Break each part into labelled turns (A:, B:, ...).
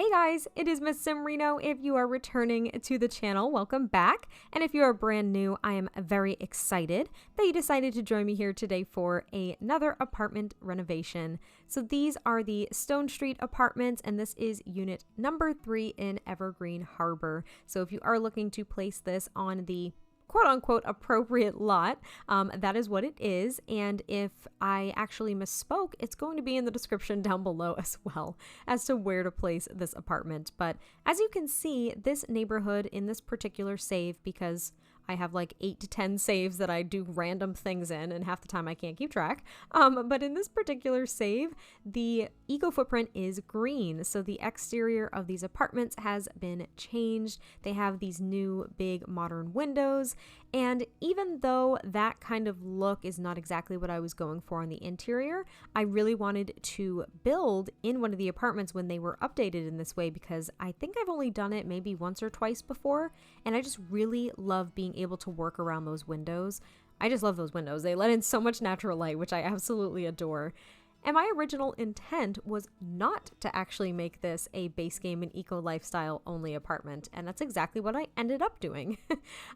A: Hey guys, it is MissSimReno. If you are returning to the channel, welcome back. And if you are brand new, I am very excited that you decided to join me here today for another apartment renovation. So these are the Stonestreet Apartments, and this is unit number 3 in Evergreen Harbor. So if you are looking to place this on the quote-unquote appropriate lot, that is what it is. And if I actually misspoke, it's going to be in the description down below as well as to where to place this apartment. But as you can see, this neighborhood in this particular save, because I have like 8 to 10 saves that I do random things in, and half the time I can't keep track. But in this particular save, the eco footprint is green. So the exterior of these apartments has been changed. They have these new big modern windows. And even though that kind of look is not exactly what I was going for on the interior, I really wanted to build in one of the apartments when they were updated in this way, because I think I've only done it maybe once or twice before. And I just really love being able to work around those windows. I just love those windows. They let in so much natural light, which I absolutely adore. And my original intent was not to actually make this a base game and eco lifestyle only apartment, and that's exactly what I ended up doing.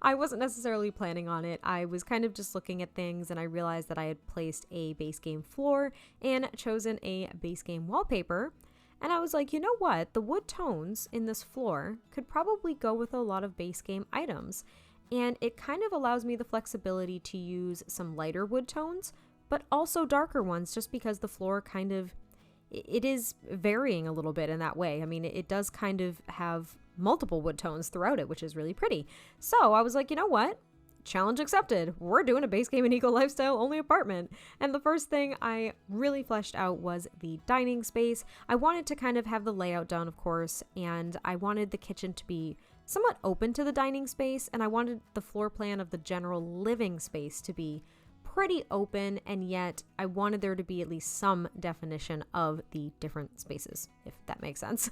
A: I wasn't necessarily planning on it. I was kind of just looking at things, and I realized that I had placed a base game floor and chosen a base game wallpaper. And I was like, you know what? The wood tones in this floor could probably go with a lot of base game items. And it kind of allows me the flexibility to use some lighter wood tones, but also darker ones, just because the floor kind of, it is varying a little bit in that way. I mean, it does kind of have multiple wood tones throughout it, which is really pretty. So I was like, you know what? Challenge accepted. We're doing a base game and eco lifestyle only apartment. And the first thing I really fleshed out was the dining space. I wanted to kind of have the layout done, of course, and I wanted the kitchen to be somewhat open to the dining space, and I wanted the floor plan of the general living space to be pretty open, and yet I wanted there to be at least some definition of the different spaces, if that makes sense.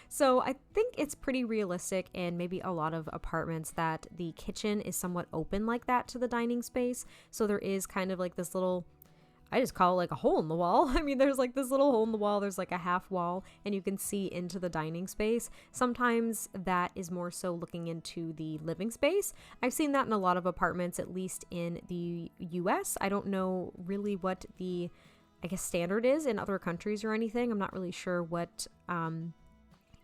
A: So I think it's pretty realistic in maybe a lot of apartments that the kitchen is somewhat open like that to the dining space. So there is kind of like this little, I just call it like a hole in the wall. I mean, there's like this little hole in the wall, there's like a half wall, and you can see into the dining space. Sometimes that is more so looking into the living space. I've seen that in a lot of apartments, at least in the US. I don't know really what the, I guess, standard is in other countries or anything. I'm not really sure what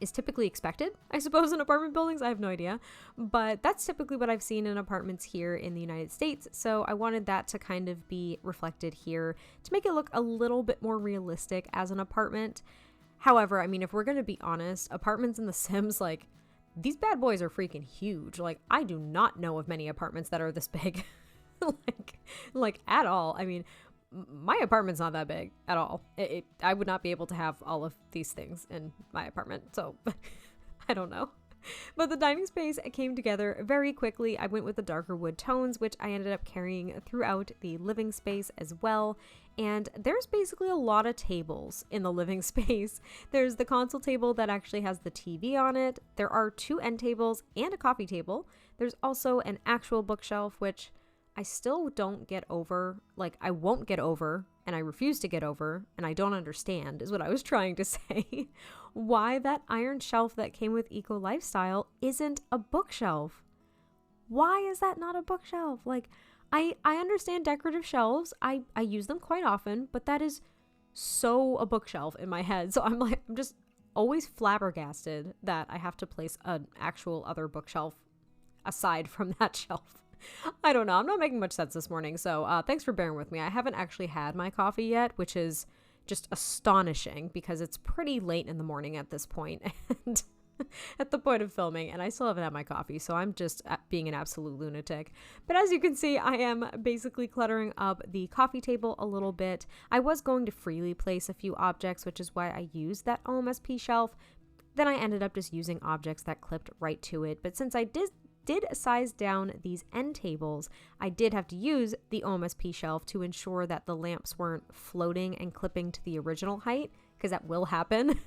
A: is typically expected, I suppose, in apartment buildings. I have no idea, but that's typically what I've seen in apartments here in the United States. So I wanted that to kind of be reflected here to make it look a little bit more realistic as an apartment. However, I mean, if we're going to be honest, apartments in The Sims, like, these bad boys are freaking huge. Like, I do not know of many apartments that are this big, like at all. I mean, my apartment's not that big at all. I would not be able to have all of these things in my apartment, so I don't know. But the dining space came together very quickly. I went with the darker wood tones, which I ended up carrying throughout the living space as well. And there's basically a lot of tables in the living space. There's the console table that actually has the TV on it. There are 2 end tables and a coffee table. There's also an actual bookshelf, which I still don't get over, like I won't get over, and I refuse to get over, and I don't understand, is what I was trying to say, why that iron shelf that came with Eco Lifestyle isn't a bookshelf. Why is that not a bookshelf? Like, I understand decorative shelves, I use them quite often, but that is so a bookshelf in my head. So I'm just always flabbergasted that I have to place an actual other bookshelf aside from that shelf. I don't know. I'm not making much sense this morning, so thanks for bearing with me. I haven't actually had my coffee yet, which is just astonishing because it's pretty late in the morning at this point and at the point of filming, and I still haven't had my coffee, so I'm just being an absolute lunatic. But as you can see, I am basically cluttering up the coffee table a little bit. I was going to freely place a few objects, which is why I used that OMSP shelf. Then I ended up just using objects that clipped right to it, but since I did size down these end tables, I did have to use the OMSP shelf to ensure that the lamps weren't floating and clipping to the original height, because that will happen.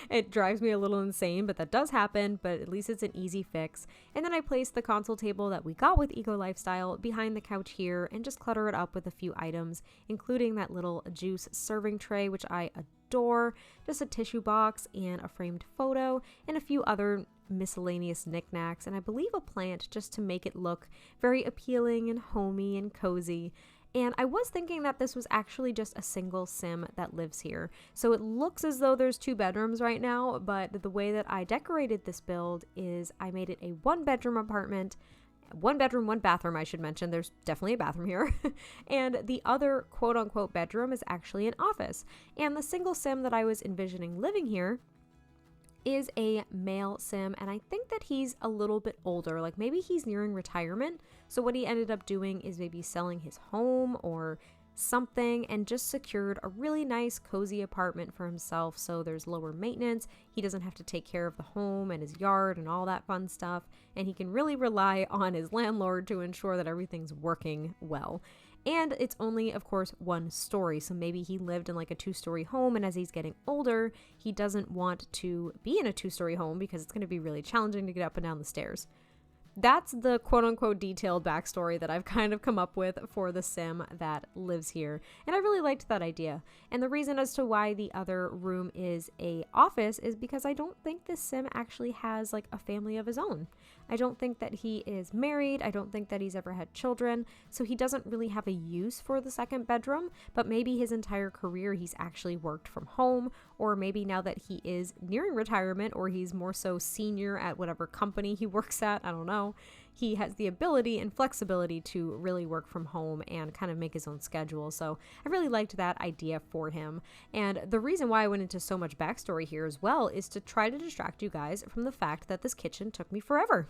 A: It drives me a little insane, but that does happen, but at least it's an easy fix. And then I placed the console table that we got with Eco Lifestyle behind the couch here and just clutter it up with a few items, including that little juice serving tray, which I door, just a tissue box and a framed photo, and a few other miscellaneous knickknacks, and I believe a plant just to make it look very appealing and homey and cozy. And I was thinking that this was actually just a single sim that lives here. So it looks as though there's 2 bedrooms right now, but the way that I decorated this build is I made it a 1-bedroom apartment. 1 bedroom, 1 bathroom, I should mention. There's definitely a bathroom here. And the other quote unquote bedroom is actually an office. And the single sim that I was envisioning living here is a male sim, and I think that he's a little bit older, like maybe he's nearing retirement. So what he ended up doing is maybe selling his home or something and just secured a really nice cozy apartment for himself, so there's lower maintenance, he doesn't have to take care of the home and his yard and all that fun stuff, and he can really rely on his landlord to ensure that everything's working well. And it's only, of course, 1 story. So maybe he lived in like a 2-story home, and as he's getting older, he doesn't want to be in a 2-story home because it's going to be really challenging to get up and down the stairs. That's the quote unquote detailed backstory that I've kind of come up with for the sim that lives here. And I really liked that idea. And the reason as to why the other room is a office is because I don't think this sim actually has like a family of his own. I don't think that he is married. I don't think that he's ever had children. So he doesn't really have a use for the 2nd bedroom, but maybe his entire career he's actually worked from home, or maybe now that he is nearing retirement, or he's more so senior at whatever company he works at, I don't know, he has the ability and flexibility to really work from home and kind of make his own schedule. So I really liked that idea for him. And the reason why I went into so much backstory here as well is to try to distract you guys from the fact that this kitchen took me forever.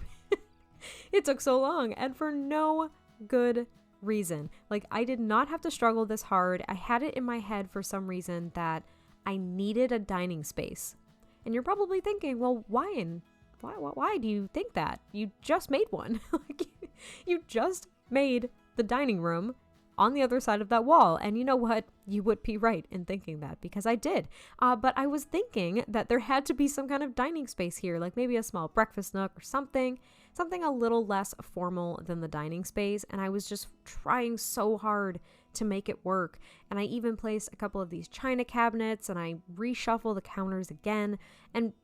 A: It took so long, and for no good reason. Like, I did not have to struggle this hard. I had it in my head for some reason that I needed a dining space. And you're probably thinking, well, why do you think that? You just made one. Like, you just made the dining room on the other side of that wall. And you know what? You would be right in thinking that, because I did. But I was thinking that there had to be some kind of dining space here, like maybe a small breakfast nook or something a little less formal than the dining space. And I was just trying so hard to make it work. And I even placed a couple of these china cabinets, and I reshuffled the counters again. And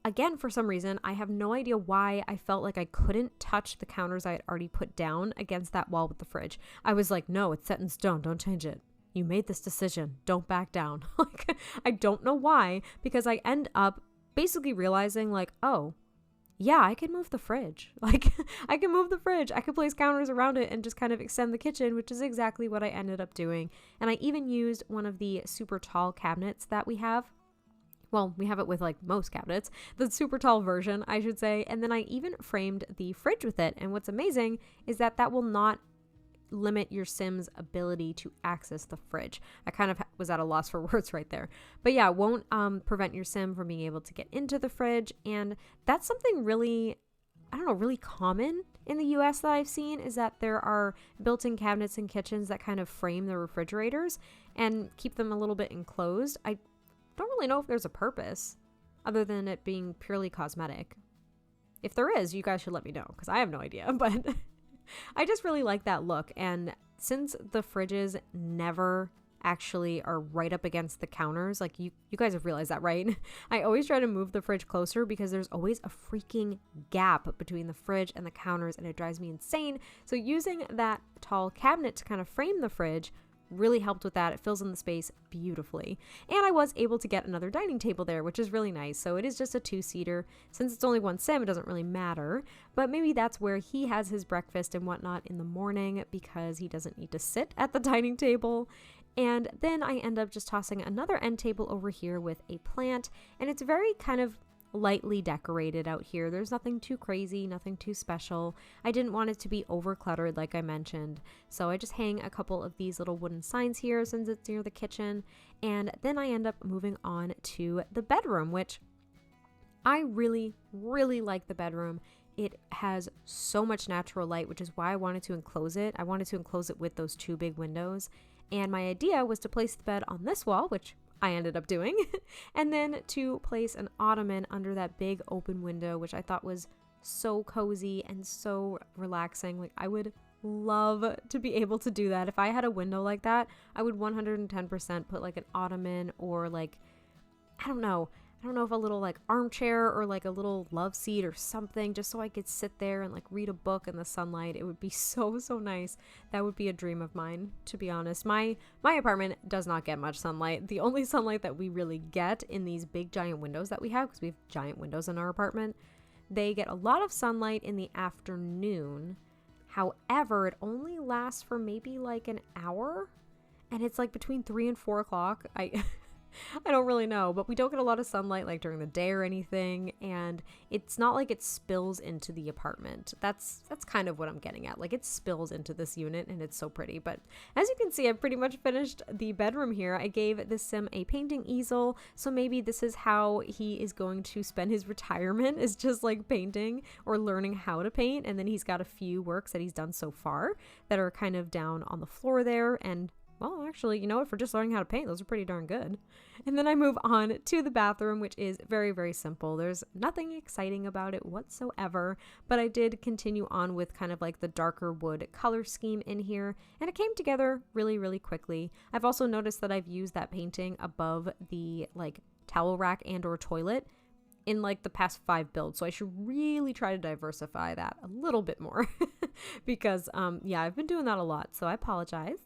A: again, for some reason, I have no idea why I felt like I couldn't touch the counters I had already put down against that wall with the fridge. I was like, no, it's set in stone. Don't change it. You made this decision. Don't back down. Like, I don't know why, because I end up basically realizing like, oh, yeah, I can move the fridge. Like, I can move the fridge. I could place counters around it and just kind of extend the kitchen, which is exactly what I ended up doing. And I even used one of the super tall cabinets that we have. Well, we have it with like most cabinets, the super tall version, I should say. And then I even framed the fridge with it. And what's amazing is that that will not limit your sim's ability to access the fridge. I kind of was at a loss for words right there. But yeah, it won't prevent your sim from being able to get into the fridge. And that's something really, I don't know, really common in the US that I've seen, is that there are built-in cabinets in kitchens that kind of frame the refrigerators and keep them a little bit enclosed. I don't really know if there's a purpose other than it being purely cosmetic. If there is, you guys should let me know, because I have no idea. But I just really like that look. And since the fridges never actually are right up against the counters, like you guys have realized that, right? I always try to move the fridge closer because there's always a freaking gap between the fridge and the counters, and it drives me insane. So using that tall cabinet to kind of frame the fridge really helped with that. It fills in the space beautifully. And I was able to get another dining table there, which is really nice. So it is just a 2-seater. Since it's only one sim, it doesn't really matter. But maybe that's where he has his breakfast and whatnot in the morning, because he doesn't need to sit at the dining table. And then I end up just tossing another end table over here with a plant. And it's very kind of lightly decorated out here. There's nothing too crazy, nothing too special. I didn't want it to be over cluttered like I mentioned. So I just hang a couple of these little wooden signs here since it's near the kitchen. And then I end up moving on to the bedroom, which I really, really like the bedroom. It has so much natural light, which is why I wanted to enclose it. I wanted to enclose it with those 2 big windows. And my idea was to place the bed on this wall, which I ended up doing, and then to place an ottoman under that big open window, which I thought was so cozy and so relaxing. Like, I would love to be able to do that. If I had a window like that, I would 110% put like an ottoman or like I don't know. I don't know if a little like armchair or like a little love seat or something, just so I could sit there and like read a book in the sunlight. It would be so, so nice. That would be a dream of mine, to be honest. My apartment does not get much sunlight. The only sunlight that we really get in these big giant windows that we have, because we have giant windows in our apartment, they get a lot of sunlight in the afternoon. However, it only lasts for maybe like an hour, and it's like between 3 and 4 o'clock. I don't really know, but we don't get a lot of sunlight like during the day or anything, and it's not like it spills into the apartment. That's kind of what I'm getting at. Like, it spills into this unit, and it's so pretty. But as you can see, I've pretty much finished the bedroom here. I gave this sim a painting easel, so maybe this is how he is going to spend his retirement, is just like painting or learning how to paint. And then he's got a few works that he's done so far that are kind of down on the floor there, and well, actually, you know what? For just learning how to paint, those are pretty darn good. And then I move on to the bathroom, which is very, very simple. There's nothing exciting about it whatsoever, but I did continue on with kind of like the darker wood color scheme in here, and it came together really, really quickly. I've also noticed that I've used that painting above the like towel rack and or toilet in like the past 5 builds. So I should really try to diversify that a little bit more because yeah, I've been doing that a lot, so I apologize.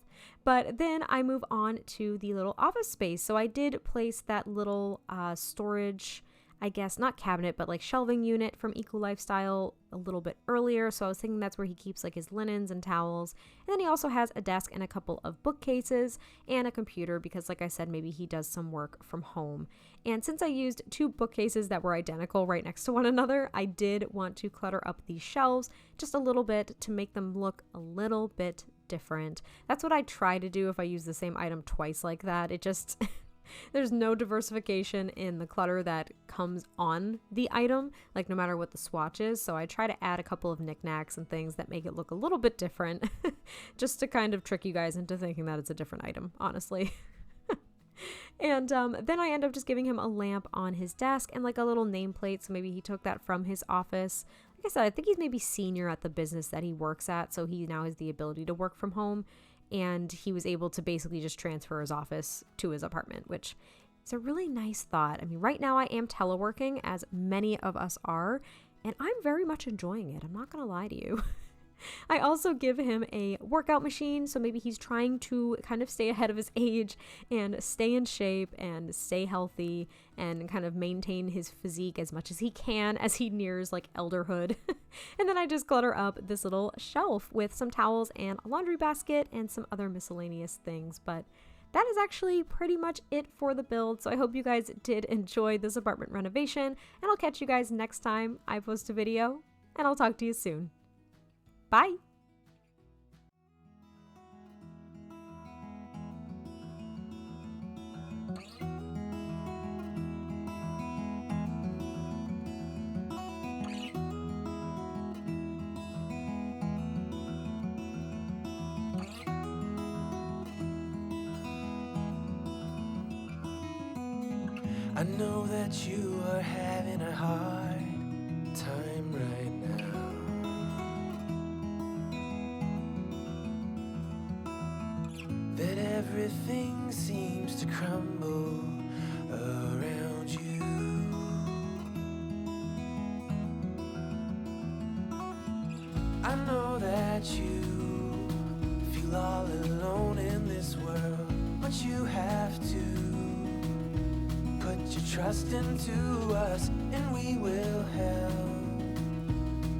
A: But then I move on to the little office space. So I did place that little storage, I guess, not cabinet, but like shelving unit from Eco Lifestyle a little bit earlier. So I was thinking that's where he keeps like his linens and towels. And then he also has a desk and a couple of bookcases and a computer because, like I said, maybe he does some work from home. And since I used 2 bookcases that were identical right next to one another, I did want to clutter up these shelves just a little bit to make them look a little bit different. That's what I try to do if I use the same item twice like that. It just there's no diversification in the clutter that comes on the item, like no matter what the swatch is. So I try to add a couple of knickknacks and things that make it look a little bit different just to kind of trick you guys into thinking that it's a different item, honestly. And then I end up just giving him a lamp on his desk and like a little nameplate. So maybe he took that from his office. Like I said, I think he's maybe senior at the business that he works at. So he now has the ability to work from home. And he was able to basically just transfer his office to his apartment, which is a really nice thought. I mean, right now I am teleworking, as many of us are, and I'm very much enjoying it. I'm not going to lie to you. I also give him a workout machine, so maybe he's trying to kind of stay ahead of his age and stay in shape and stay healthy and kind of maintain his physique as much as he can as he nears like elderhood. And then I just clutter up this little shelf with some towels and a laundry basket and some other miscellaneous things. But that is actually pretty much it for the build. So I hope you guys did enjoy this apartment renovation, and I'll catch you guys next time I post a video, and I'll talk to you soon. Bye.
B: I know that you are having a hard time right now. That everything seems to crumble around you. I know that you feel all alone in this world, but you have to put your trust into us, and we will help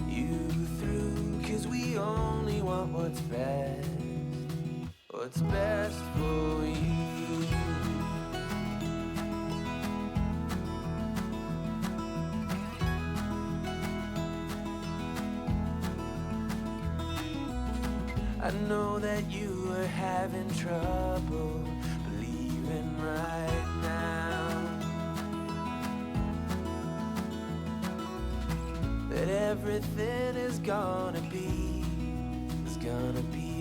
B: you through, 'cause we only want what's best for you. I know that you are having trouble believing right now that everything is gonna be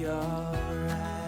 B: alright.